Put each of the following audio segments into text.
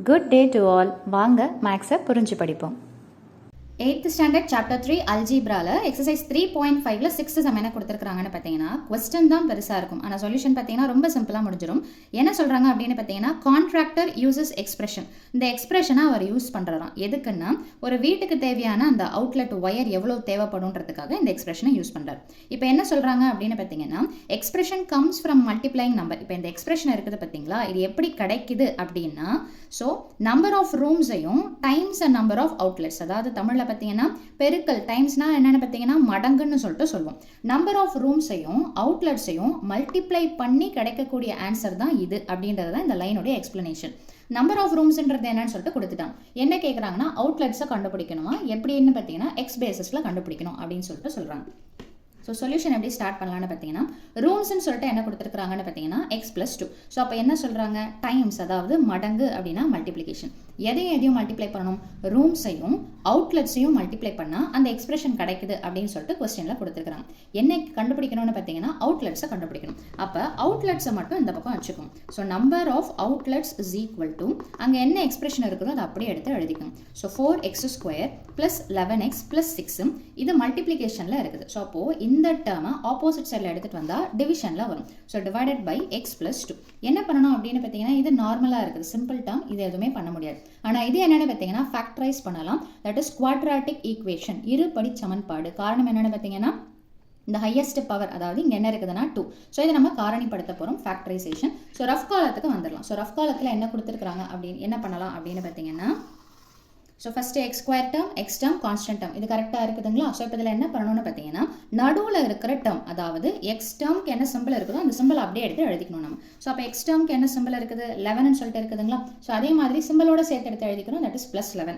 Good day to all. வாங்க மேக்ஸை புரிஞ்சு படிப்போம். 8th ஸ்டாண்டர்ட் சாப்டர் 3 அல்ஜீப்ரால எக்ஸசைஸ் 3.5ல 6th சம் என்ன கொடுத்துருக்காங்கன்னு பார்த்தீங்கன்னா கொஸ்டின் தான் பெருசாக இருக்கும். ஆனால் சொல்யூஷன் பார்த்தீங்கன்னா ரொம்ப சிம்பிளாக முடிஞ்சிடும். என்ன சொல்கிறாங்க அப்படின்னு பார்த்தீங்கன்னா கான்ட்ராக்டர் யூசஸ் எக்ஸ்பிரஷன். இந்த எக்ஸ்பிரஷனை அவர் யூஸ் பண்ணுறாராம். எதுக்குன்னா ஒரு வீட்டுக்கு தேவையான அந்த அவுட்லெட் ஒயர் எவ்வளோ தேவைப்படுன்றதுக்காக இந்த எக்ஸ்பிரஷனை யூஸ் பண்ணுறாரு. இப்போ என்ன சொல்கிறாங்க அப்படின்னு பார்த்தீங்கன்னா expression comes from multiplying number. இப்போ இந்த எக்ஸ்பிரஷன் இருக்குது பார்த்தீங்களா, இது எப்படி கிடைக்குது அப்படின்னா ஸோ நம்பர் ஆஃப் ரூம்ஸையும் times and number of outlets, அதாவது தமிழில் பார்த்தீங்கன்னா பெருக்கல், டைம்ஸ்னா என்னென்னு பார்த்தீங்கன்னா மடங்குன்னு சொல்லிட்டு சொல்லுவோம். நம்பர் ஆஃப் ரூம்ஸையும் அவுட்லெட்ஸையும் மல்டிப்ளை பண்ணி கிடைக்கக்கூடிய ஆன்சர் தான் இது அப்படின்றது தான் இந்த லைனுடைய எக்ஸ்பிளனேஷன். நம்பர் ஆஃப் ரூம்ஸ்ன்றது என்னன்னு சொல்லிட்டு கொடுத்துட்டாங்க. என்ன கேட்குறாங்கன்னா அவுட்லெட்ஸை கண்டுபிடிக்கணுமா, எப்படின்னு பார்த்தீங்கன்னா எக்ஸ் பேசிஸில் கண்டுபிடிக்கணும் அப்படின்னு சொல்லிட்டு சொல்கிறாங்க. ஸோ சொல்யூஷன் எப்படி ஸ்டார்ட் பண்ணலான்னு பார்த்தீங்கன்னா ரூம்ஸ்ன்னு சொல்லிட்டு என்ன கொடுத்துருக்காங்கன்னு பார்த்தீங்கன்னா x+2. ஸோ அப்போ என்ன சொல்கிறாங்க, டைம்ஸ், அதாவது மடங்கு அப்படின்னா மல்டிப்ளிகேஷன். எதையும் மல்டிப்ளை பண்ணணும், ரூம்ஸையும் அவுட்லெட்ஸையும் மல்டிப்ளை பண்ணால் அந்த எக்ஸ்பிரஷன் கிடைக்குது அப்படின்னு சொல்லிட்டு கொஸ்டினில் கொடுத்துருக்காங்க. என்ன கண்டுபிடிக்கணும்னு பார்த்தீங்கன்னா அவுட்லெட்ஸை கண்டுபிடிக்கணும். அப்போ அவுட்லெட்ஸை மட்டும் இந்த பக்கம் வச்சுக்கணும். So number of outlets is equal to அங்கே என்ன எக்ஸ்பிரஷன் இருக்குதோ அதை அப்படியே எடுத்து எழுதிக்கணும். ஸோ 4x² + 11x + 6 இது மல்டிப்ளிகேஷனில் இருக்குது. ஸோ அப்போது இந்த டேர்மை ஆப்போசிட் சைடில் எடுத்துகிட்டு வந்தால் டிவிஷனில் வரும். So divided by x+2. என்ன பண்ணணும் அப்படின்னு பார்த்தீங்கன்னா இது நார்மலாக இருக்குது, சிம்பிள் டேர்ம், இது எதுவுமே பண்ண முடியாது. ஆனால் இது என்னென்னு பார்த்தீங்கன்னா ஃபேக்டரைஸ் பண்ணலாம். தட் இஸ் குவாட்ராட்டிக் ஈக்குவேஷன், இருபடி சமன்பாடு. காரணம் என்னென்னு பார்த்தீங்கன்னா இந்த ஹையஸ்ட் பவர், அதாவது இங்கே என்ன இருக்குதுன்னா 2. ஸோ இதை நம்ம காரணிப்படுத்த போகிறோம், ஃபேக்டரைசேஷன். ஸோ ரஃப் காலத்துக்கு வந்துடலாம். ஸோ ரஃப் காலத்தில் என்ன கொடுத்துருக்காங்க அப்படின்னு என்ன பண்ணலாம் அப்படின்னு பார்த்தீங்கன்னா so first x² term, x term, constant term, இது கரெக்டாக இருக்குதுங்களா? ஸோ இப்போ இதில் என்ன பண்ணணும்னு பார்த்தீங்கன்னா நடுவில் இருக்கிற டேர்ம், அதாவது எக்ஸ் டேர்ம்க்கு என்ன சிம்பிள் இருக்குதோ அந்த சிம்பிள் அப்படியே எடுத்து எழுதிக்கணும் நம்ம. ஸோ அப்போ எக்ஸ் டேர்ம்க்கு என்ன சிம்பிள் இருக்குது, 11ன்னு சொல்லிட்டு இருக்குதுங்களா? ஸோ அதே மாதிரி சிம்பிளோட சேர்த்து எடுத்து எழுதிக்கணும், தட் இஸ் +11.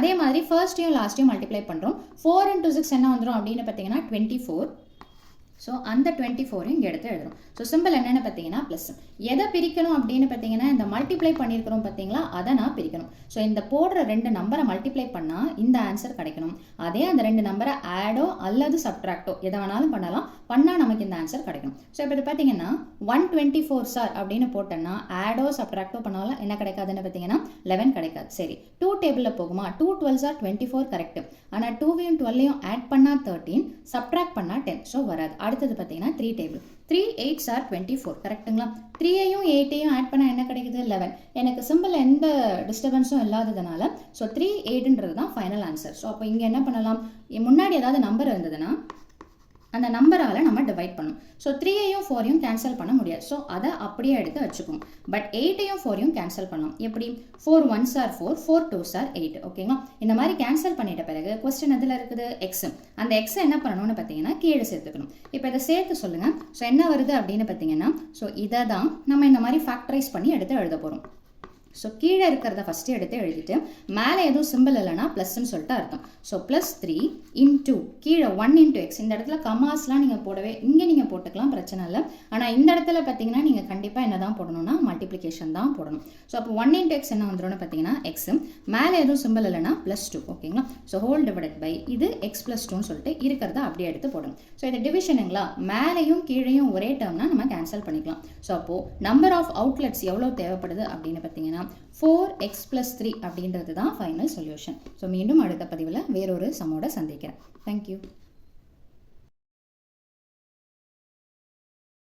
அதே மாதிரி ஃபர்ஸ்ட்டையும் லாஸ்ட்டையும் மல்டிப்ளை பண்ணுறோம். 4 × 6 என்ன வந்துடும் அப்படின்னு பார்த்தீங்கன்னா 24. ஸோ அந்த 24 இங்கே எடுத்து எழுதுறோம். ஸோ சிம்பிள் என்னென்னு பார்த்தீங்கன்னா ப்ளஸ். எதை பிரிக்கணும் அப்படின்னு பார்த்தீங்கன்னா இந்த மல்டிப்ளை பண்ணியிருக்கிறோம் பார்த்தீங்களா, அதை நான் பிரிக்கணும். ஸோ இந்த போடுற 2 நம்பரை மல்டிப்ளை பண்ணால் இந்த ஆன்சர் கிடைக்கணும். அதே அந்த 2 நம்பரை ஆடோ அல்லது சப்ட்ராக்டோ எதை வேணாலும் பண்ணால் நமக்கு இந்த ஆன்சர் கிடைக்கும். ஸோ இப்போ இது பார்த்தீங்கன்னா 124 சார் அப்படின்னு போட்டோன்னா ஆடோ சப்ட்ராக்டோ பண்ணாலும் என்ன கிடைக்காதுன்னு பார்த்தீங்கன்னா 11 கிடைக்காது. சரி, 2 டேபிளில் போகுமா, 2 12 சார் 24 கரெக்ட். ஆனால் 2வையும் 12ஐயும் ஆட் பண்ணால் 13, சப்ட்ராக்ட் பண்ணால் 10. ஸோ வராது. அடுத்தது பார்த்தீங்கன்னா 3 டேபிள், 3 8 சார் 24 கரெக்டுங்களா? 3ஐயும் 8ஐயும் ஆட் பண்ணால் என்ன கிடைக்குது, 11. எனக்கு சிம்பிள் எந்த டிஸ்டர்பன்ஸும் இல்லாததுனால ஸோ 3 8ன்றது தான் ஃபைனல் ஆன்சர். ஸோ அப்போ இங்கே என்ன பண்ணலாம், முன்னாடி ஏதாவது நம்பர் இருந்ததுன்னா அந்த நம்பரால் நம்ம டிவைட் பண்ணணும். ஸோ 3ஐயும் 4ஐயும் கேன்சல் பண்ண முடியாது. ஸோ அதை அப்படியே எடுத்து வச்சுக்கோங்க. பட் 8ஐயும் 4ஐயும் கேன்சல் பண்ணலாம். எப்படி, 4 1s are 4, 4 2s are 8. ஓகேங்களா? இந்த மாதிரி கேன்சல் பண்ணிட்ட பிறகு கொஸ்டின் எதில் இருக்குது, எக்ஸ். அந்த எக்ஸை என்ன பண்ணணும்னு பார்த்தீங்கன்னா கீழே சேர்த்துக்கணும். இப்போ இதை சேர்த்து சொல்லுங்கள். ஸோ என்ன வருது அப்படின்னு பார்த்தீங்கன்னா ஸோ இதை தான் நம்ம இந்த மாதிரி ஃபேக்டரைஸ் பண்ணி எடுத்து எழுத போகிறோம். ஸோ கீழே இருக்கிறத ஃபஸ்ட்டு எடுத்து எழுதிட்டு மேலே எதுவும் சிம்பிள் இல்லைனா ப்ளஸ்ன்னு சொல்லிட்டு அர்த்தம். ஸோ +3 × கீழே 1 × x. இந்த இடத்துல கமாஸ்லாம் நீங்கள் போடவே இங்கே நீங்கள் போட்டுக்கலாம், பிரச்சனை இல்லை. ஆனால் இந்த இடத்துல பார்த்தீங்கன்னா நீங்கள் கண்டிப்பாக என்ன தான் போடணும்னா மல்டிப்ளிகேஷன் தான் போடணும். ஸோ அப்போ 1 × x என்ன வந்துடும்னு பார்த்தீங்கன்னா x, மேலே எதுவும் சிம்பிள் இல்லைனா +2. ஓகேங்களா? ஸோ ஹோல் டிவைடட் பை இது x+2ன்னு சொல்லிட்டு இருக்கிறத அப்படியே எடுத்து போடணும். ஸோ இது டிவிஷனுங்களா, மேலேயும் கீழேயும் ஒரே டேர்ம்னா நம்ம கேன்சல் பண்ணிக்கலாம். ஸோ அப்போது நம்பர் ஆஃப் அவுட்லெட்ஸ் எவ்வளோ தேவைப்படுது அப்படின்னு பார்த்தீங்கன்னா 4x + 3 அப்படின்றது தான் ஃபைனல் சொல்யூஷன். ஸோ மீண்டும் அடுத்த பதிவில் வேறொரு சம்மோட சந்திக்கிறேன். தேங்க்யூ.